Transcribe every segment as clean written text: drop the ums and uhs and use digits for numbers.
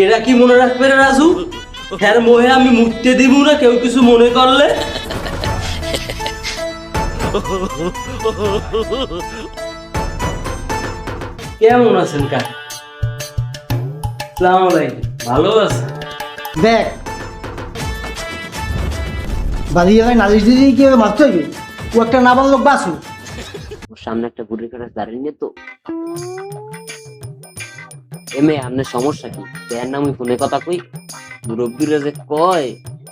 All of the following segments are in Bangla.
এরা কি মনে রাখবে রে রাজু? হ্যাঁ মোহে আমি মুততে দিব না কেউ কিছু মনে করলে। কেমন আছেন কা? আসসালামু আলাইকুম। ভালো আছে? দেখ বাড়ি জায়গায় নালিশ দিয়ে কি মারতে হবে? ও একটা নাবালক বাসু। ওর সামনে একটা বুড়ির কাটা দাঁড়িয়ে নিয়ে তো এমে আপনার সমস্যা কি? দেন না আমি ফোনে কথা কই, মুরব্বীরা যে কয়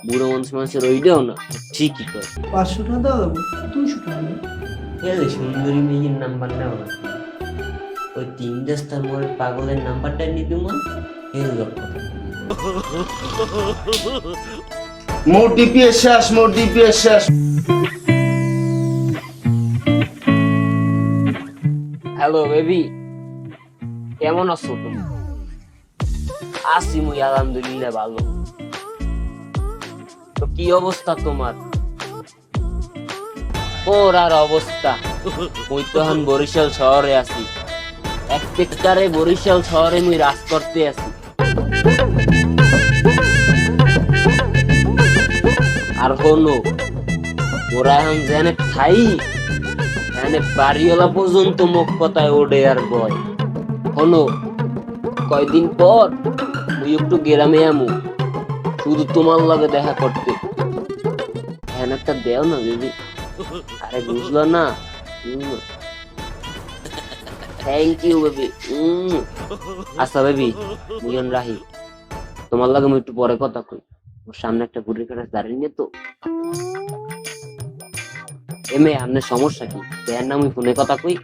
বুড়ো মানুষের ওইটাও না, ঠিকই কয়। 500 টাকা দাও, 200 টাকা দাও। এই সুন্দরী মেয়ের নাম্বার নেও না, ওই 3 রাস্তার মোড়ের পাগলের নাম্বারটা নিয়ে দেবো। এই লক্ষ্য মোর ডিপিএস শেষ, মোর ডিপিএস শেষ। হ্যালো বেবি, কেমন আছো তুমি? আছি মুই আলহামদুলিল্লাহ ভালো। তো কি অবস্থা তোমার? ওর আর অবস্থা, মুই তো এখন বরিশাল শহরে আছি। এক পেকারে বরিশাল শহরে মুই রাজ করতে আছি। আর হলো ওরা এখন জেনে খাই এনে বাড়িওয়ালা পর্যন্ত মুখ কথায় ওডে আর বয়। হলো কয়দিন পর তুই একটু গ্রামে আমু, শুধু তোমার লগে দেখা করতে। হ্যাঁ একটা দেও না বেবি। আরে বুঝলো না? Thank you baby. আচ্ছা বেবি মুজন রাহি, তোমার লগে আমি একটু পরে কথা কই। ওর সামনে একটা বুড়ির কাটা দাঁড়িয়ে নিয়ে তো এমে আপনার সমস্যা কি? দেন না আমি ফোনে কথা কই,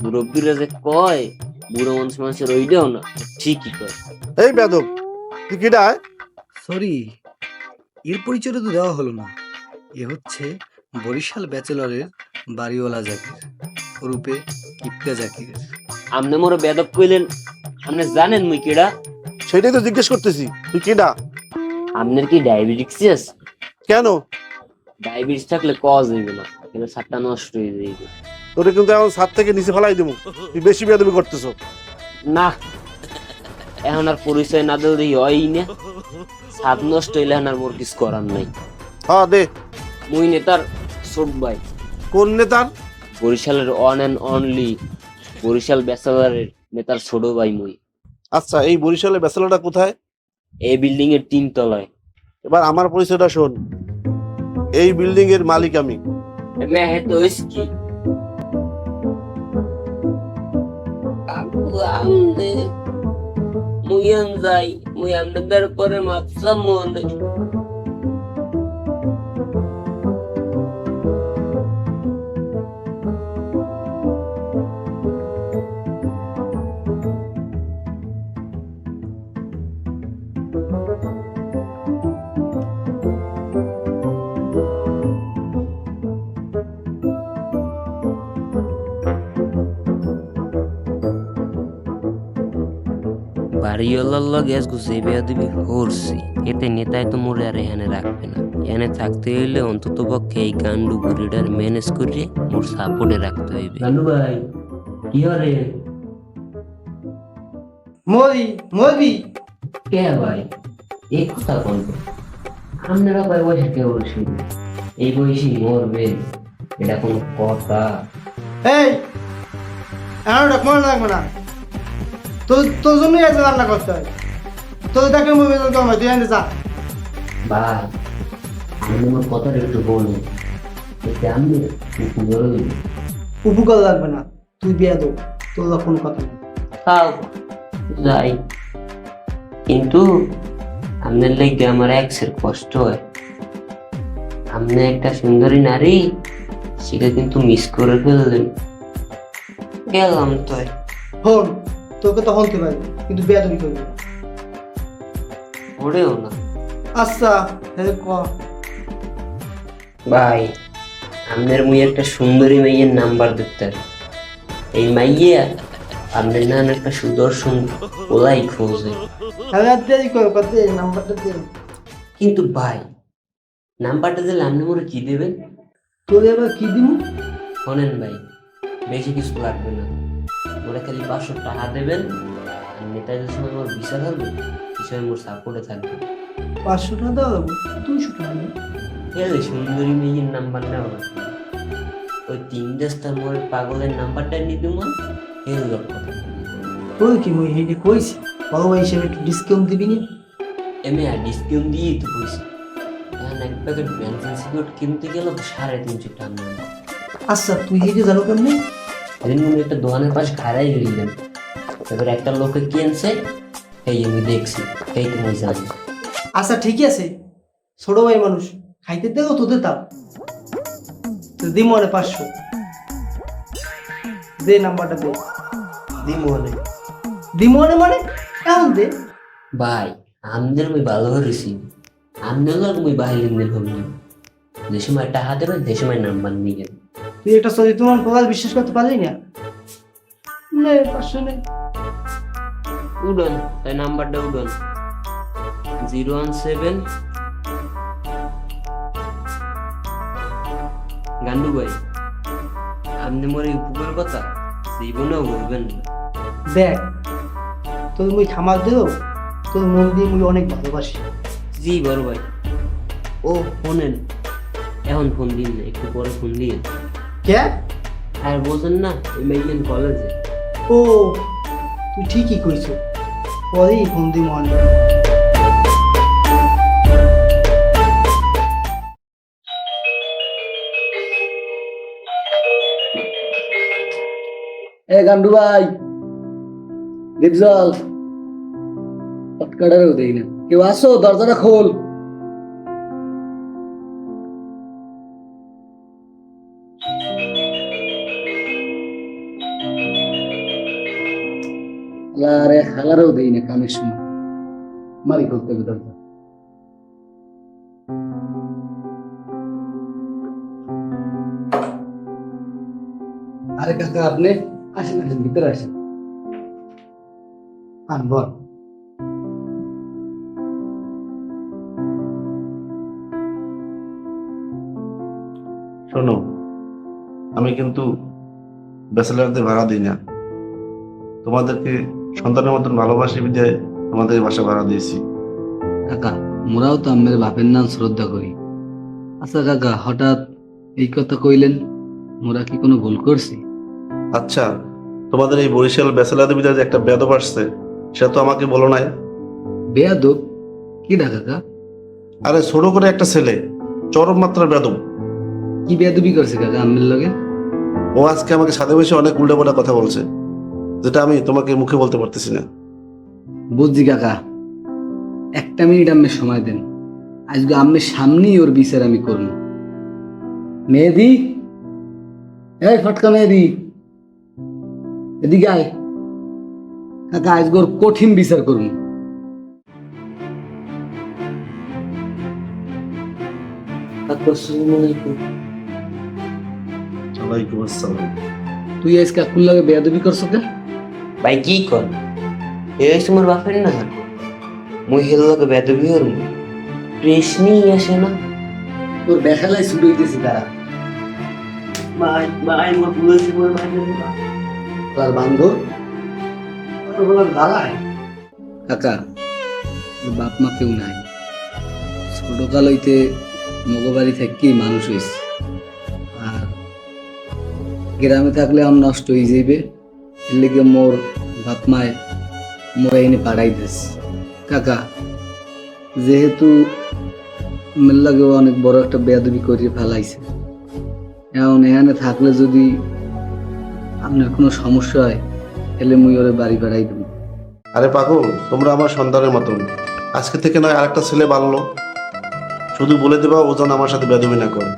মুরব্বীরা যে কয় বুড়ো মানুষের ওইটাও না, ঠিকই কয়। এই বেদব, তুই কিডা? সরি, এর পরিচয় তো দেওয়া হলো না। এ হচ্ছে বরিশাল ব্যাচেলরের বাড়িওয়ালা জাকির, রূপে কিপ্টা জাকির। আপনি মোরে বেদব কইলেন, আপনি জানেন মুই কেডা? সেটাই তো জিজ্ঞেস করতেছি, তুই কিডা? আপনার কি ডায়াবেটিস আছে? কেন? ডায়াবেটিস থাকলে কজ হইবে না, কিন্তু সাতটা নষ্ট হয়ে যাইবে। তোরে কিন্তু এখন ছাদ থেকে নিচে ফেলাই দেবো, তুই বেশি বেদবি করতেছো। না এখন আর পরিচয় না দিলে হয়ই না। সাত নষ্ট হইলে এখন আর মোর কিছু করার নাই। হ্যাঁ দে। মুই নেতার ছোট ভাই, কোন নেতার? বরিশালের অন এন্ড অনলি বরিশাল ব্যাচেলরের নেতার ছোট ভাই মুই। আচ্ছা, এই বরিশালের ব্যাচেলরটা কোথায়? এই বিল্ডিং এর 3 তলায়। এবার আমার পরিচয়টা শোন, এই বিল্ডিং এর মালিক আমি। মেহে তো ইসকি আমনে মুইয়ান যাই, মুই আমনের পরে মাপসা মনে। বাড়িওয়ালার লগে আজকে যে বেয়াদবি করছি, এতে নেতায় তো মোরে আর এখানে রাখবে না। এখানে থাকতে হইলে অন্তত পক্ষে এই গান্ডু বুড়িটার ম্যানেজ করে মোর সাপোর্টে রাখতে হইবে। গান্ডু ভাই কি হরে? মোদি মোদি কে ভাই এই কথা বলবো? আপনারা ভাই বসে কেউ এই বয়সী মরবে, এটা কোনো কথা? এই এখন মনে রাখবে না, তোর তোর জন্যই এত রান্না করতে হয়। তোর দেখে মুভি তো আমার, তুই এনে যা। ভাই আমি আমার কথাটা একটু বলুন, এতে আমি উপকার লাগবে না, তুই বিয়ে দো, তোর কোনো কথা নেই। তাও যাই, কিন্তু আপনার লাগে আমার এক্সের কষ্ট হয়। আপনি একটা সুন্দরী নারী, সেটা কিন্তু মিস করে ফেললেন। গেলাম তো। হন, তোকে তো হনতে পারি, কিন্তু বিয়ে তুমি করবি না। ওরেও না আচ্ছা হ্যাঁ ক। ভাই আপনার মুই একটা সুন্দরী মেয়ের নাম্বার দিতে, এই মাইয়া আপনার নাম একটা সুদর্শন ওলাই খোঁজে। হ্যাঁ দেরি কর, কত নাম্বারটা দে। কিন্তু ভাই নাম্বারটা দিলে আপনি মোরে কি দেবেন? তোর এবার কি দিমু? শোনেন ভাই, বেশি কিছু লাগবে না, মোরে খালি 500 টাকা দেবেন। আর নেতাদের সময় আমার ভিসা থাকবে, নিশ্চয় মোর সাপোর্টে থাকবে। 500 টাকা দাও, 200 টাকা নেই। এলে সুন্দরী মেয়ের নাম্বার নেওয়া লাগবে। ওই 3 রাস্তার মোড়ের পাগলের নাম্বারটা নিয়ে দেবো, এই লোক কথা। তুই কি মুই হেডে কইছি বড় ভাই হিসেবে একটু ডিসকাউন্ট দিবি না? এমনি আর ডিসকাউন্ট দিয়েই তো কইছি। এখন এক প্যাকেট বেনজিন সিগারেট কিনতে গেল 350 টাকা নেন। আচ্ছা তুই হেডে জানো কেমনে? সেদিন আমি একটা দোকানের পাশে খাড়াই গেলাম, তারপরে একটা লোকে কিনছে, এই আমি দেখছি, এই তুমি জানি। আচ্ছা ঠিক আছে, ছোট ভাই মানুষ খাইতে দেও তোদের তাও তো দি মনে 500 দে, নাম্বারটা দে। দি মনে মানে কেমন দে? ভাই আমাদের আমি ভালো করেছি, আমনেও আমি ভাই লেনদেন হল না। যে সময় টাকা দেবেন সে সময় নাম্বার নিয়ে গেল। তুই একটা সরি তোমার কথা বিশ্বাস করতে পারলি না? নে 500 নে। উডন তাই নাম্বারটা উডন 017 গান্ডু ভাই, আপনি মোর এই উপকার কথা জীবনেও বলবেন না। দেখ তোর মুই খামার দেও, তোর মন দিয়ে মুই অনেক ভালোবাসি। জি বড় ভাই। ও ফোনেন, এখন ফোন দিন না, একটু পরে ফোন দিয়ে। কে? আর বোঝেন না ওই মেইন কলেজে। ও তুই ঠিকই কইছো, পরেই ফোন দি মনে। এ গান্ডু ভাই, ডিপজল পটকাটারেও দেই না। কেউ আসো, দরজাটা খোল। আরে হালারেও দেই না কানের সময়, মারি করতে হবে দরজা। আরে কাকা আপনি আসেন, আসেন ভিতরে আসেন। বল। শোনো, আমি কিন্তু ব্যাচেলারদের ভাড়া দিই না, তোমাদেরকে সন্তানের মতন ভালোবাসি বিধায় তোমাদের বাসা ভাড়া দিয়েছি। কাকা মোরাও তো আমের বাপের নাম শ্রদ্ধা করি। আচ্ছা কাকা, হঠাৎ এই কথা কইলেন, মোরা কি কোনো ভুল করছি? আচ্ছা, তোমাদের এই বরিশাল ব্যাচেলারদের বিধায় যে একটা বেদব আসছে, সেটা তো আমাকে বলো নাই। বেয়াদব? কি না কাকা? আরে ছোট করে একটা ছেলে, চরম মাত্রার বেদব। কি বেয়াদবি করছে কাকা আমের লগে? ও আজকে আমাকে সাথে বসে অনেক উল্টাপাল্টা কথা বলছে, যেটা আমি তোমাকে মুখে বলতে পারতেছি না। বুঝছি কাকা, একটা মিনিট আমের সময় দেন, আজকে আমের সামনেই ওর বিচার আমি করবো। মেহেদি, এই ফটকা মেহেদি, এদিকে আয়। কাকা আজকে ওর কঠিন বিচার করবো। ওয়ালাইকুম আসসালাম। তুই আজকে কাকুর লগে বেয়াদবি করছো কে? ভাই কি কর, এই হচ্ছে মোর বাপের না, মুই হেল লোকে বেদবি হর প্রশ্নই আসে না। তোর বেখালাই শুরু হইতেছি তারা। ভাই ভাই মোর বলেছি মোর ভাই তার বান্ধব বলার গালায়। কাকা, ওর বাপ মা কেউ নাই, ছোটকাল হইতে মগবাড়ি থেকে মানুষ হয়েছে, আর গ্রামে থাকলে আম নষ্ট হয়ে যাইবে, এর লেগে মোর বাপ মায় মোরা এনে পাড়াই দিস। কাকা যেহেতু মেল লাগেও অনেক বড় একটা বেয়াদবি করিয়ে ফেলাইছে, এখন এখানে থাকলে যদি আপনার কোনো সমস্যা হয়, তাহলে মুই ওরে বাড়ি পাড়াই দেবো। আরে পাগল, তোমরা আমার সন্তানের মতন, আজকে থেকে নয় আরেকটা ছেলে বাড়লো, শুধু বলে দেবা ও যেন আমার সাথে বেদবি না করে।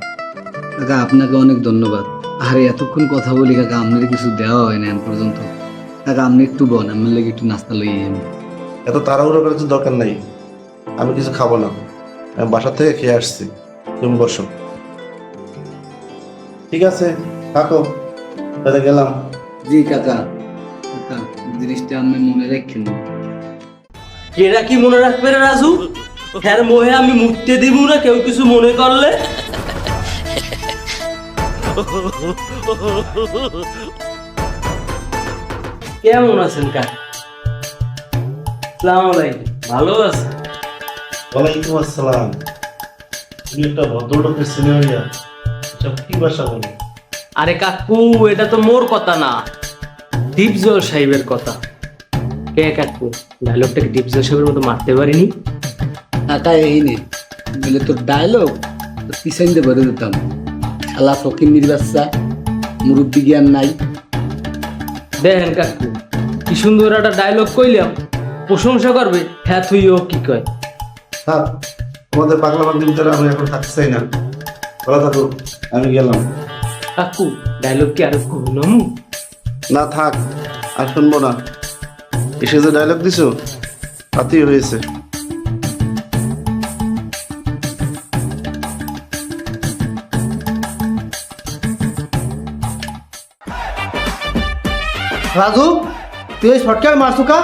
কাকা আপনাকে অনেক ধন্যবাদ। আরে এতক্ষণ কথা বলি কাকা, আপনার কিছু দেওয়া হয় না এখন পর্যন্ত। কাকা আপনি একটু বন, আমার লাগে একটু নাস্তা লইয়ে যাবেন। এত তাড়াহুড়ো করার কিছু দরকার নাই, আমি কিছু খাবো না, আমি বাসা থেকে খেয়ে আসছি, তুমি বসো। ঠিক আছে থাকো, তাহলে গেলাম। জি কাকা, কাকা জিনিসটা আপনি মনে রাখেন। কেরা কি মনে রাখবে রে রাজু? হ্যার মোহে আমি মুক্তি দিব না কেউ কিছু মনে করলে। কেমন আছেন কাকা? আসসালামু আলাইকুম। ভালো আছে? ওয়ালাইকুম আসসালাম। তুমি একটা ভদ্রলোকের ছেলে হইয়া এসব কি ভাষা বলো? আরে কাকু, এটা তো মোর কথা না, দীপজল সাহেবের কথা। কে কাকু, ডায়লগটাকে দীপজল সাহেবের মতো মারতে পারিনি? কাকা এই নে বলে তোর ডায়লগ পিছন দিয়ে ভরে দিতাম। শালা ফকির বাচ্চা, মুরব্বী জ্ঞান নাই। দেখেন কাকু, কি সুন্দর একটা ডায়লগ কইলাম, প্রশংসা করবে, হ্যাঁ তুইও কি কয়। থাক, তোমাদের পাগলা পাগলির ভিতরে আমি এখন থাকতে চাই না। ভালো থাকো, আমি গেলাম। কাকু, ডায়লগ কি আরো কইলাম? না থাক, আর শুনবো না। এসে যে ডায়লগ দিছো তাতেই হয়েছে। রাজু, তুই এই শর্টকাট মারছো কা?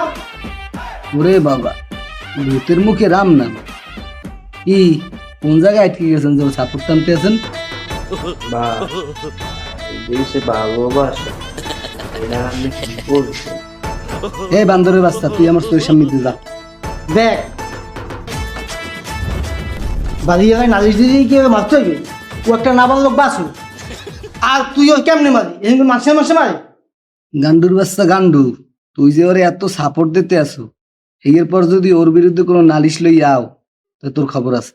ওরে বাবা, ভূতের মুখে রাম নাম। কি কোন জায়গায় আটকে গেছেন যে সাপোর্ট টানতে আছেন? বা দেশে ভালোবাসা, এটা আমি কি বলছি? এ বান্দরের বাচ্চা, তুই আমার চোখের সামনে দিয়ে যা। দেখ, বাড়ি এলাকায় নালিশ দিয়ে কিভাবে মারতে হইবে? ও একটা নাবাল লোক বাসু, আর তুই ওই কেমনে মারি? এরকম মাসে মাসে মারি? গান্ডুর বাচ্চা গান্ডু, তুই যে ওরে এত সাপোর্ট দিতে আসো, এর পর যদি ওর বিরুদ্ধে কোনো নালিশ লই আও তো তোর খবর আছে।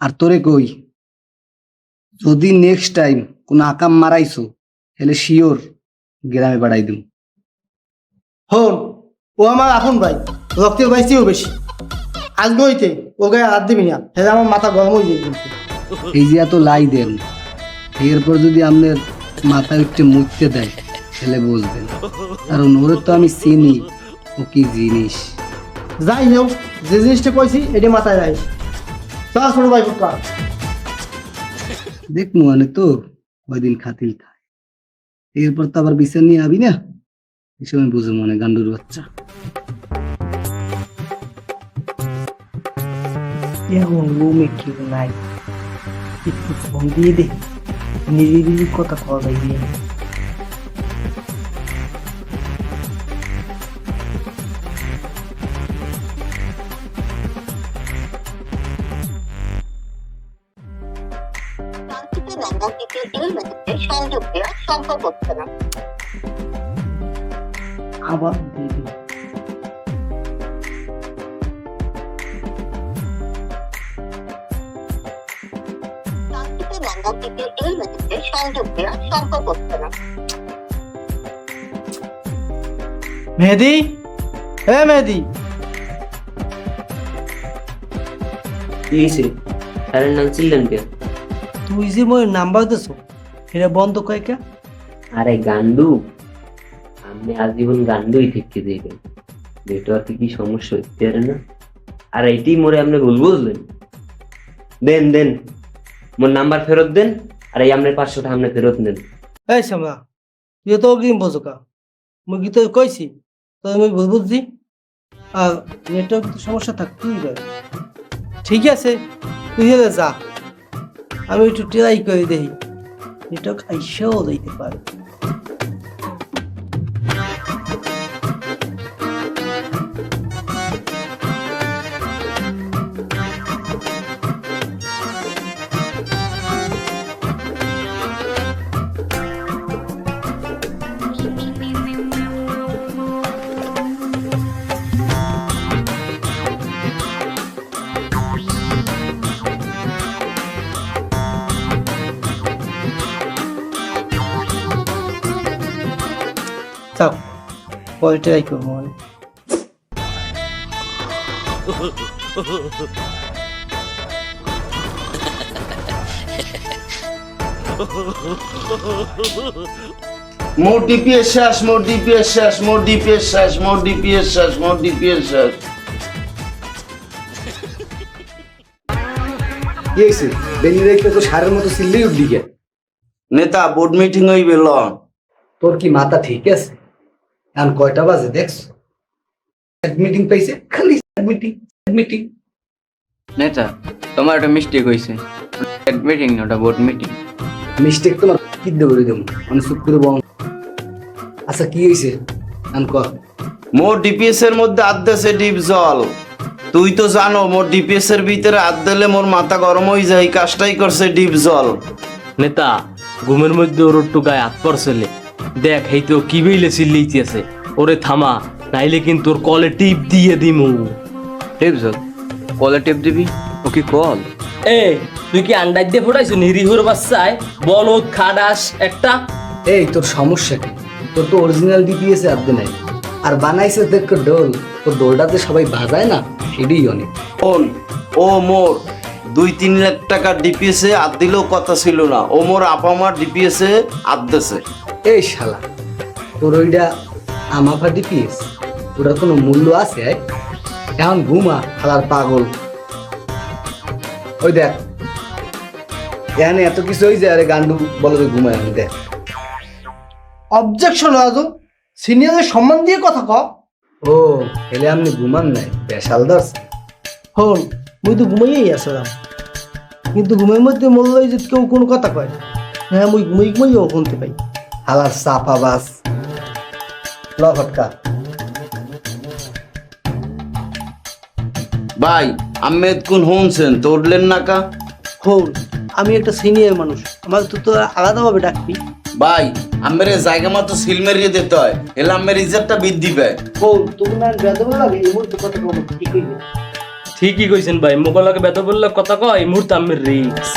আর তোরে কই, যদি নেক্সট টাইম কোনো আকাম মারাইছো তাহলে শিওর গ্রামে বাড়াই দিম। হন, ও আমার আপন ভাই, রক্তের বাইসিও বেশি। আজকে হইতে ও গায়ে হাত দিবি না, হেলে আমার মাথা গরম হয়ে যাবে কিন্তু। এই যে এত লাই দেন, এরপর যদি আপনার মাথায় উঠতে মুছতে দেয় তাহলে বুঝবেন, কারণ ওরে তো আমি চিনি ও কি জিনিস। যাই হোক, যে জিনিসটা কইছি এটা মাথায় রাখ। চল ছোট ভাই ফুটকা। দেখ মানে তো কয়দিন খাতিল খায়, এরপর তো আবার বিচার নিয়ে আবি না, এই সময় বুঝে মনে গান্ডুর বাচ্চা। এখন রুমে কেউ নাই, একটু ফোন দিয়ে দে, নিরিবিলি কথা কওয়া যায় দিয়ে। নম্বরটিতে এই মুহূর্তে সংযোগ দেওয়া সম্ভব হচ্ছে না। আবার দিয়ে দে। নম্বরটিতে এই মুহূর্তে সংযোগ দেওয়া সম্ভব হচ্ছে না। মেহেদি, হ্যাঁ মেহেদি, কি হয়েছে? স্যারের নাম চিনলেন কে? তুই যে মই নাম্বার দিছো এটা বন্ধ কয় কে? আরে গান্ডু, আপনি আজীবন গান্ডুই থেকে যাইবেন, নেটওয়ার্কে কি সমস্যা হইতে পারে না? আর এইটি মোরে আপনি ভুল বুঝলেন। দেন দেন, মোর নাম্বার ফেরত দেন, আর এই আপনার 500 টাকা আপনি ফেরত নেন। এই সামলা, তুই তো অগ্রিম বোঝো কা? মুই কি তো কইছি তো আমি ভুল বুঝছি? আর নেটওয়ার্ক তো সমস্যা থাকতেই পারে। ঠিক আছে, তুই হেলে যা, আমি একটু ট্রাই করে দেখি, নেটওয়ার্ক আইসাও যাইতে পারে। যাও, পরে ট্রাই করবো আমি। মোর ডিপিএস শেষ, মোর ডিপিএস শেষ, মোর ডিপিএস শেষ, মোর ডিপিএস শেষ, মোর ডিপিএস শেষ। কি হয়েছে? বেলি রেখে তো সারের মতো সিল্লেই উঠলি কে? নেতা বোর্ড মিটিং হইবে ল। তোর কি মাথা ঠিক আছে? এখন কয়টা বাজে দেখছো? মিটিং পাইছে, খালি মিটিং মিটিং। নেতা, তোমার একটা মিস্টেক হয়েছে। মিটিং না, ওটা বোর্ড মিটিং। মিস্টেক তোমার কি করে দেবো, মানে চুপ করে বল। আচ্ছা কি হয়েছে এখন কর। মোর ডিপিএস এর মধ্যে আদ্দেশে ডিপ জল, তুই তো জানো মোর ডিপিএস এর ভিতরে হাত দিলে মোর মাথা গরম হয়ে যায়, এই কাজটাই করছে ডিপ জল। নেতা ঘুমের মধ্যে ওর একটু গায়ে হাত পড়ছিলে, দেখ এই তো কি বেইলে চিল্লাইতেছে, ওরে থামা, নাইলে কিন্তু ওর কলে টিপ দিয়ে দিমু। টেপ জল কলে টেপ দিবি? ও কি কল? এ তুই কি আন্ডার দিয়ে ফোটাইছো নিরীহর বাচ্চায়, বলদ খাডাস একটা। এই তোর সমস্যা কি? তোর তো অরিজিনাল ডিপিএস এ আদে নাই, আর বানাইছে দেখ ডোল, তোর ডোলটাতে সবাই বাজায় না, সেটাই অনেক। ও মোর 2-3 লাখ টাকা ডিপিএস এ হাত দিলেও কথা ছিল না, ও মোর আপা মার ডিপিএস এ হাত দিছে। এই শালা, তোর ওইটা আমাফা ডিপিএস, ওটার কোনো মূল্য আছে? এখন ঘুমা খালার পাগল। ওই দেখ এখানে এত কিছু হয়ে যায়, আরে গান্ডু বলে যে ঘুমায়, আমি দেখ। অবজেকশন রাজু, সিনিয়রের সম্মান দিয়ে কথা ক। ও এলে আপনি ঘুমান নাই, বেশাল দাস। হন মুই তো ঘুমাইয়াই আসলাম, কিন্তু ঘুমের মধ্যে মনে হয় যে কেউ কোনো কথা কয়, হ্যাঁ মুই ঘুমাইও শুনতে পাই। হালার চাপা বাস ল ফটকা। ভাই আহমেদ কোন শুনছেন তো উঠলেন না কা? হন আমি একটা সিনিয়র মানুষ, আমার তো আলাদাভাবে ডাকবি। ভাই আমের জায়গা মতো সিল মেরিয়ে দিতে হয়, এলে আমের ইজ্জতটা বৃদ্ধি পায়। হন তুমি না বেদম লাগে এই মুহূর্তে কথা কম ঠিক হইবে। ঠিকই কইছেন ভাই, মোগলাকে বেদ বললে কথা কয়, এই মুহূর্তে আমের রিক্স।